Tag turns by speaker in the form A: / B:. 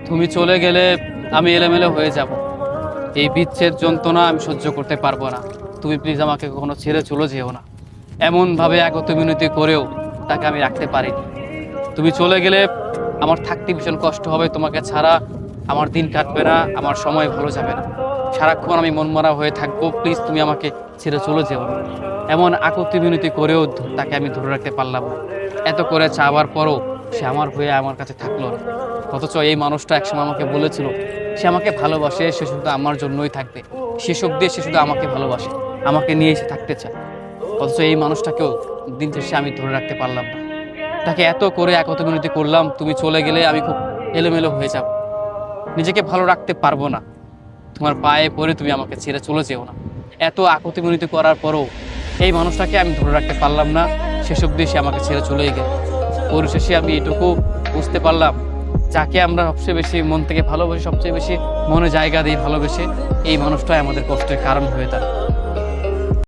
A: তুমি চলে গেলে আমি এলোমেলো হয়ে যাব। এই বিচ্ছেদ যন্ত্রণা আমি সহ্য করতে পারবো না। তুমি প্লিজ আমাকে কখনো ছেড়ে চলে যেও না। এমনভাবে একত মিনতি করেও তাকে আমি রাখতে পারিনি। তুমি চলে গেলে আমার থাকতে ভীষণ কষ্ট হবে। তোমাকে ছাড়া আমার দিন কাটবে না, আমার সময় ভালো যাবে না। সারাক্ষণ আমি মনমরা হয়ে থাকবো। প্লিজ তুমি আমাকে ছেড়ে চলে যেও না। এমন আকুতি মিনতি করেও তাকে আমি ধরে রাখতে পারলাম না। এত করে চাওয়ার পরও সে আমার হয়ে আমার কাছে থাকলো না। অথচ এই মানুষটা একসময় আমাকে বলেছিল সে আমাকে ভালোবাসে, সে শুধু আমার জন্যই থাকবে, সেসব দিয়ে সে শুধু আমাকে ভালোবাসে, আমাকে নিয়ে এসে থাকতে চায়। অথচ এই মানুষটাকেও দিন শেষে আমি ধরে রাখতে পারলাম না। তাকে এত করে একত মিনতি করলাম, তুমি চলে গেলে আমি খুব এলোমেলো হয়ে যাব, নিজেকে ভালো রাখতে পারবো না। তোমার পায়ে পড়ে তুমি আমাকে ছেড়ে চলে যেও না। এত আকুতি মিনতি করার পরও এই মানুষটাকে আমি ধরে রাখতে পারলাম না। সেসব দিয়ে সে আমাকে ছেড়ে চলেই গেল। পরিশেষে আমি এটুকু বুঝতে পারলাম, যাকে আমরা সবচেয়ে বেশি মন থেকে ভালোবাসি, সবচেয়ে বেশি মনে জায়গা দিই ভালোবেসে, এই মানুষটাই আমাদের কষ্টের কারণ হয়ে দাঁড়ায়।